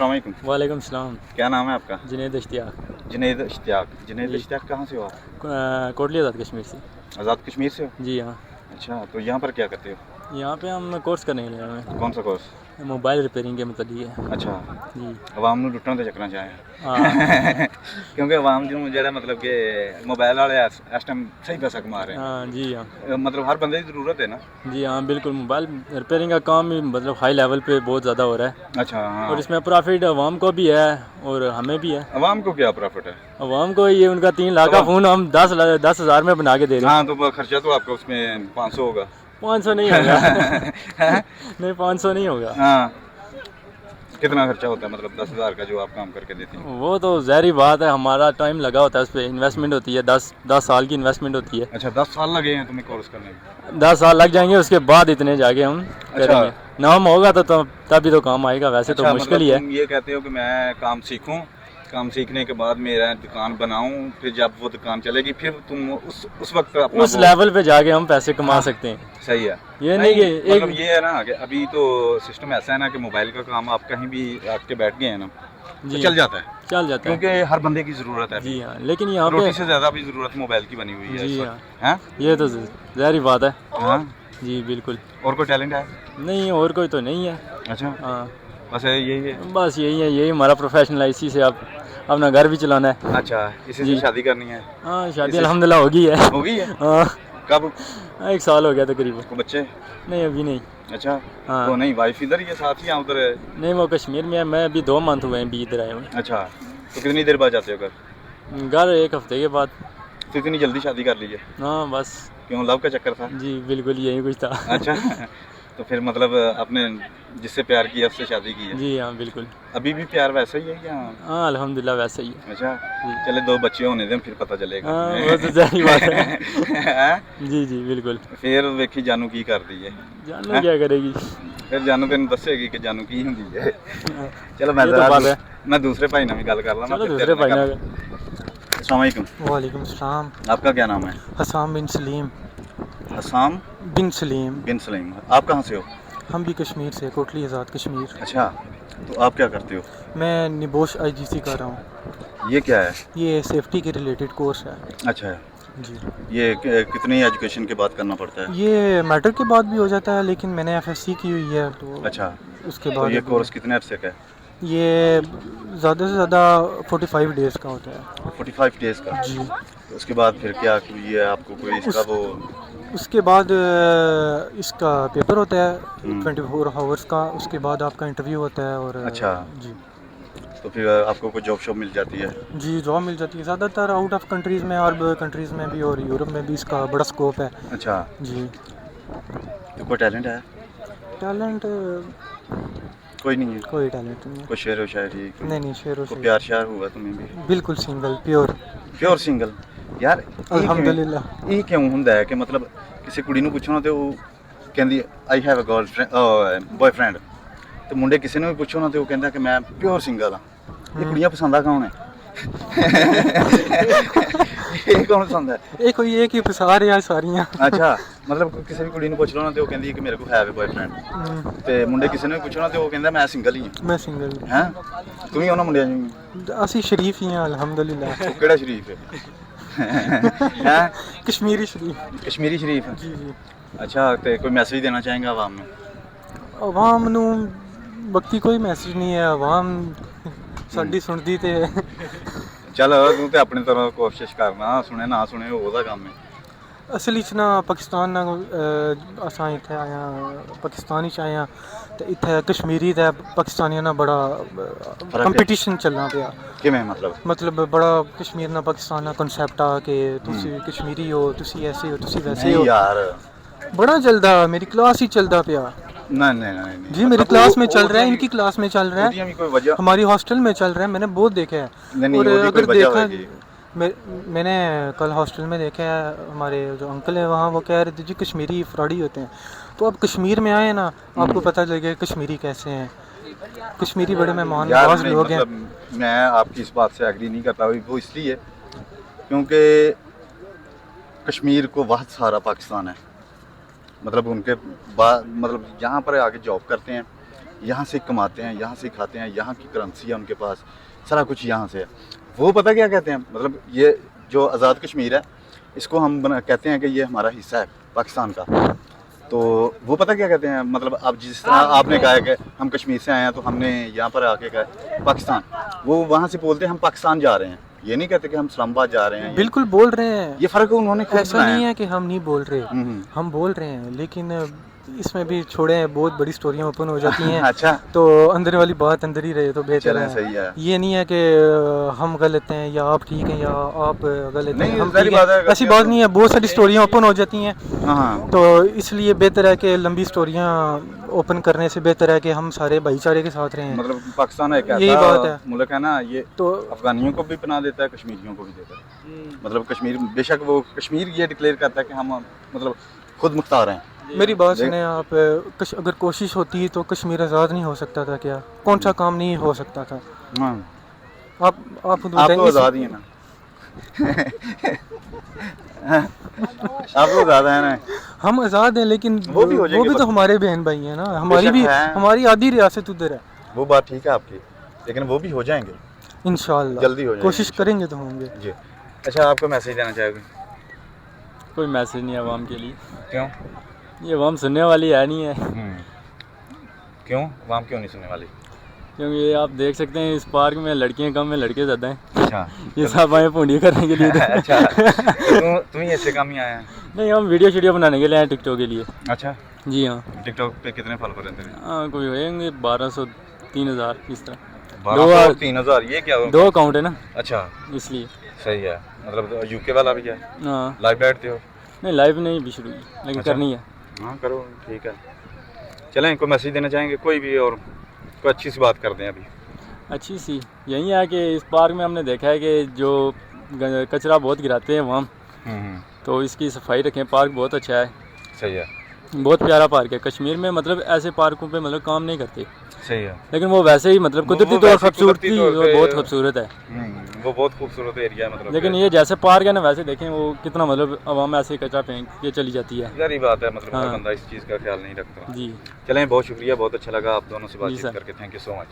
अस्सलामुअलैकुम। वालेकुम सलाम। क्या नाम है आपका? जुनैद इश्तियाक। जुनैद इश्तियाक कहाँ से हो आप? कोटली आज़ाद कश्मीर से। आज़ाद कश्मीर से हो? जी हाँ। अच्छा, तो यहाँ पर क्या करते हो? यहाँ पे हम कोर्स करने के लिए आए हैं। कौन सा कोर्स? मोबाइल रिपेयरिंग के मतलब है। अच्छा, जी आवाम ਨੂੰ ਲੁੱਟਣ ਤੇ ਚੱਕਣਾ ਚਾਹੇ हाँ क्योंकि आवाम जो ਜਿਹੜਾ मतलब कि मोबाइल वाले इस टाइम सही पैसा कमा रहे हाँ जी हाँ। हैं। मतलब हर बंदे की ज़रूरत है ना। जी हाँ बिल्कुल। मोबाइल रिपेयरिंग का काम भी मतलब हाई लेवल पे बहुत ज़्यादा हो रहा है अच्छा हाँ। और इसमें प्रॉफिट आवाम को भी है और हमें भी है। आवाम को क्या प्रॉफिट है? आवाम को ये उनका 3 लाख का फ़ोन हम 10,000 में बना के दे रहे हैं। हाँ, तो खर्चा तो आपका उसमें 500 होगा। 500 नहीं होगा नहीं 500 नहीं होगा। हाँ, कितना खर्चा होता है मतलब 10,000 का जो आप काम करके देती हैं? वो तो ज़ाहिर बात है, हमारा टाइम लगा होता है, उस पर इन्वेस्टमेंट होती है, 10 साल की इन्वेस्टमेंट होती है। अच्छा, 10 साल लगे हैं तुम्हें कोर्स करने में? 10 साल लग जाएंगे, उसके बाद इतने जाके हम करेंगे। नाम होगा तो तभी तो काम आएगा, वैसे अच्छा, तो मुश्किल मतलब ही है। तुम ये कहते हो कि मैं काम सीखूं, काम सीखने के बाद मेरा दुकान बनाऊं, फिर जब वो दुकान चलेगी फिर तुम उस वक्त अपना उस लेवल पे जाके हम पैसे कमा सकते हैं। सही है। ये नहीं कि मतलब ये है ना कि अभी तो सिस्टम ऐसा है ना कि मोबाइल का काम आप कहीं भी रख के बैठ गए हैं ना तो जी चल जाता है, चल जाता है। क्योंकि हर बंदे की ज़रूरत है। जी हाँ, लेकिन यहाँ रोटी पे से ज़्यादा भी ज़रूरत मोबाइल की बनी हुई है जी इस हाँ, वक्त। हैं? ये तो ज़ाहिर बात है। हाँ, जी बिल्कुल। और कोई टैलेंट है? नहीं और कोई तो नहीं है। अच्छा, हाँ बस यही है। बस यही है, यही हमारा प्रोफेशनल है, इसी से आप अपना घर भी चलाना है। अच्छा, इसी जी। से शादी करनी है? हाँ शादी इसी- अल्हम्दुलिल्लाह हो गई है। हो गई है? हाँ कब? 1 साल हो गया तकरीबन। को बच्चे? नहीं अभी नहीं। अच्छा, हाँ। तो नहीं वाइफ इधर ही है साथ ही या उधर है? नहीं वो कश्मीर में है, मैं अभी 2 मंथ हुए हैं अभी इधर आए हुए। अच्छा, तो कितनी देर बाद जाते हो घर? घर 1 हफ्ते के बाद। तो इतनी जल्दी शादी कर ली है? हाँ बस। क्यों, लव का चक्कर था? जी बिल्कुल यही कुछ था। अच्छा तो फिर मतलब आपने जिससे प्यार किया उससे शादी की है? जी हाँ बिल्कुल। अभी भी प्यार वैसा ही है या? हाँ अल्हम्दुलिल्लाह वैसे ही है। अच्छा, चले 2 बच्चे होने दें फिर पता चलेगा। हाँ वो तो जाहिर बात है। हैं? जी जी बिल्कुल। फिर वेखी जानू की कर दी है? जानना क्या करेगी। फिर जानू तेन दसेगी कि जानू की होंदी है। चलो ये तो बात है। मैं दूसरे भाई नाल भी गल कर ला ना। चलो दूसरे भाई ना। अस्सलाम वालेकुम। वालेकुम सलाम। आपका क्या नाम है? हसाम बिन सलीम। हसाम बिन सलीम। बिन सलीम। आप कहाँ से हो? हम भी कश्मीर से, कोटली आज़ाद कश्मीर। अच्छा, तो आप क्या करते हो? मैं निबोश IGC कर रहा हूँ। ये क्या है? ये सेफ्टी के रिलेटेड कोर्स है। अच्छा, जी। ये कितनी एजुकेशन के बाद करना पड़ता है? ये मैट्रिक के बाद भी हो जाता है, लेकिन मैंने FSC की हुई है तो अच्छा, उसके तो बाद ये कोर्स कितने अरसे का है? ये ज़्यादा से ज़्यादा 45 डेज़ का होता है। 45 डेज़ का? जी। तो उसके बाद फिर क्या ये आपको कोई इसका वो? उसके बाद इसका पेपर होता है 24 हम्म। आवर्स का, उसके बाद आपका इंटरव्यू होता है और अच्छा। जी तो फिर आपको कोई जॉब शॉब मिल जाती है? जी जॉब मिल जाती है ज़्यादातर आउट ऑफ कंट्रीज़ में, और कंट्रीज़ में भी और यूरोप में भी इसका बड़ा स्कोप है। अच्छा, जी। तो कोई टैलेंट है? टैलेंट कोई नहीं है? कोई टैलेंट नहीं है। कोई शेर व शायरी? नहीं शेरों कोई से प्यार श्यार हुआ तुम्हें भी? बिल्कुल सिंगल प्योर प्योर सिंगल? यार अल्हम्दुलिल्लाह। ਇਹ ਕਿਉਂ ਹੁੰਦਾ ਹੈ ਕਿ ਮਤਲਬ ਕਿਸੇ ਕੁੜੀ ਨੂੰ ਪੁੱਛੋ ਨਾ ਤੇ ਉਹ ਕਹਿੰਦੀ I have a girlfriend boyfriend, ਤੇ ਮੁੰਡੇ ਕਿਸੇ ਨੂੰ ਵੀ ਪੁੱਛੋ ਨਾ ਤੇ ਉਹ ਕਹਿੰਦਾ ਕਿ ਮੈਂ ਪਿਓਰ ਸਿੰਗਲ ਆ। ਇਹ ਕੁੜੀਆਂ ਪਸੰਦਾ ਕੌਣ ਹੈ? ਇਹ ਕੌਣ ਪਸੰਦ ਹੈ? ਇਹ ਕੋਈ ਇਹ ਕਿ ਫਸਾ ਰਿਹਾ ਸਾਰੀਆਂ। ਅੱਛਾ, ਮਤਲਬ ਕਿਸੇ ਵੀ ਕੁੜੀ ਨੂੰ ਪੁੱਛ ਲਓ ਨਾ ਤੇ ਉਹ ਕਹਿੰਦੀ ਹੈ ਕਿ ਮੇਰੇ ਕੋਲ ਹੈ ਵੀ ਬॉयਫ੍ਰੈਂਡ, ਤੇ ਮੁੰਡੇ ਕਿਸੇ ਨੂੰ ਵੀ ਪੁੱਛੋ ਨਾ ਤੇ ਉਹ ਕਹਿੰਦਾ ਮੈਂ ਸਿੰਗਲ ਹੀ ਮੈਂ ਸਿੰਗਲ ਹਾਂ। ਹੈਂ, ਤੂੰ ਵੀ ਉਹਨਾਂ ਮੁੰਡਿਆਂ ਨੂੰ? ਅਸੀਂ ਸ਼ਰੀਫ ਹੀ ਹਾਂ ਅਲਹਮਦੁਲਿल्लाह। ਉਹ ਕਿਹੜਾ ਸ਼ਰੀਫ ਹੈ? हैं? कश्मीरी शरीफ। कश्मीरी शरीफ? जी जी। अच्छा, तो कोई मैसेज देना चाहेंगे आवाम में? आवाम नू बाकी कोई मैसेज नहीं है, आवाम साडी सुनदी ते चल तू तो अपनी तरह कोशिश करना, सुने ना सुने ओहदा काम है। असली च ना पाकिस्तान ना असां इत्थे आए हां, पाकिस्तान च आए हां ते इत्थे कश्मीरी ते पाकिस्तानियां ना बड़ा कंपटीशन चलना पिया। किवें मतलब बड़ा कश्मीर ना पाकिस्तान ना कॉन्सेप्ट आ के तुसी कश्मीरी हो, तुसी ऐसे हो, तुसी वैसे हो, यार बड़ा चलदा। मेरी क्लास ही चलदा पिया। नहीं जी मेरी क्लास में चल रहा है, इनकी क्लास में चल रहा है, कोई वजह? हमारी हॉस्टल में चल रहा है, मैंने बहुत देखा है। नहीं, और अगर देखा मैं मैंने कल हॉस्टल में देखा है, हमारे जो अंकल हैं वहाँ वो कह रहे थे जी कश्मीरी फ्रॉडी होते हैं। तो अब कश्मीर में आए ना आपको पता लगे कश्मीरी कैसे हैं। कश्मीरी बड़े मेहमान नवाज लोग हैं। मैं आपकी इस बात से एग्री नहीं करता, वो इसलिए क्योंकि कश्मीर को बहुत सारा पाकिस्तान है। मतलब उनके बाद मतलब यहाँ पर आके जॉब करते हैं यहाँ से कमाते हैं, यहाँ से खाते हैं, यहाँ की करेंसी है उनके पास, सारा कुछ यहाँ से है। वो पता क्या कहते हैं, मतलब ये जो आज़ाद कश्मीर है इसको हम कहते हैं कि ये हमारा हिस्सा है पाकिस्तान का। तो वो पता क्या कहते हैं, मतलब अब जिस तरह आपने कहा है कि हम कश्मीर से आए हैं तो हमने यहाँ पर आके कहा पाकिस्तान, वो वहाँ से बोलते हैं हम पाकिस्तान जा रहे हैं, ये नहीं कहते कि हम इस्लामाबाद जा रहे हैं। बिल्कुल बोल रहे हैं, ये फ़र्क उन्होंने खुद ऐसा बनाया नहीं है कि हम नहीं बोल रहे, हम बोल रहे हैं, लेकिन इसमें भी छोड़े हैं, बहुत बड़ी स्टोरियाँ ओपन हो जाती हैं। अच्छा, तो अंदर वाली बात अंदर ही रहे तो बेहतर चलें, है। सही है। ये नहीं है कि हम गलत हैं या आप ठीक हैं या आप गलत हैं, नहीं, हम सारी ठीक हैं, बात है, ऐसी बात नहीं है। बहुत सारी स्टोरियाँ ओपन हो जाती हैं, हाँ, तो इसलिए बेहतर है कि लंबी स्टोरियाँ ओपन करने से बेहतर है कि हम सारे भाईचारे के साथ रहें। मतलब पाकिस्तान एक यही बात है। ऐसा मुल्क है ना, ये तो अफगानियों को भी पनाह देता है, कश्मीरियों को भी देता है। मतलब कश्मीर, बेशक वो कश्मीर ये डिक्लेयर करता है कि हम मतलब खुद मुख्तार हैं। मेरी बात सुने आप, अगर कोशिश होती तो कश्मीर आज़ाद नहीं हो सकता था क्या? कौन सा काम नहीं हो सकता था? हाँ, आप खुद आप बताएंगे तो आज़ाद ही हैं ना। आप तो ज़्यादा है ना। हम आज़ाद हैं, लेकिन वो भी हो जाएंगे, तो हमारे बहन भाई हैं ना, हमारी बेशक भी, है। हमारी आधी रियासत उधर है। वो बात ठीक है आपकी, लेकिन वो भी हो जाएंगे इंशाल्लाह जल्दी हो जाएंगे, कोशिश करेंगे तो होंगे। जी। अच्छा, आपको मैसेज देना चाहोगे? कोई मैसेज नहीं है अवाम के लिए, क्यों? ये अवाम सुनने वाली है नहीं है। क्यों वाम क्यों नहीं सुनने वाली? क्योंकि ये आप देख सकते हैं इस पार्क में लड़कियां कम है, लड़के ज़्यादा हैं। अच्छा, ये सब आए पूंडी करने के लिए। अच्छा, तो तुम ही ऐसे काम ही आया है? नहीं, हम वीडियो शीडियो बनाने के लिए आए टिकटॉक के लिए। अच्छा, जी हाँ। टिकटॉक पे कितने फॉलोवर रहते हैं? हाँ, कोई होंगे 1200 3000 इस तरह। 1200 और 3000, ये क्या हुआ? 2 अकाउंट है ना, अच्छा, इसलिए। सही है। मतलब यूके वाला भी है? हाँ, लाइव बैठते हो? नहीं लाइव नहीं भी शुरू की, लेकिन अच्छा। करनी है। हाँ, करो, ठीक है। चलें, कोई मैसेज देना चाहेंगे कोई भी, और कोई अच्छी सी बात कर दें अभी। अच्छी सी यही है कि इस पार्क में हमने देखा है कि जो कचरा बहुत गिराते हैं वहाँ, तो इसकी सफाई रखें। पार्क बहुत अच्छा है, सही है, बहुत प्यारा पार्क है। कश्मीर में मतलब ऐसे पार्कों पे मतलब काम नहीं करते, सही है। लेकिन वो वैसे ही मतलब कुदरती तौर खूबसूरती वो बहुत खूबसूरत है। वो बहुत खूबसूरत एरिया है, मतलब लेकिन ये जैसे पार्क है ना, वैसे देखें वो कितना मतलब अवाम ऐसे कचरा फेंक के चली जाती है। सारी बात है, मतलब हर हाँ। बंदा इस चीज़ का ख्याल नहीं रखता। जी, चलें, बहुत शुक्रिया, बहुत अच्छा लगा आप दोनों से जी बातचीत सर। करके। Thank you so much.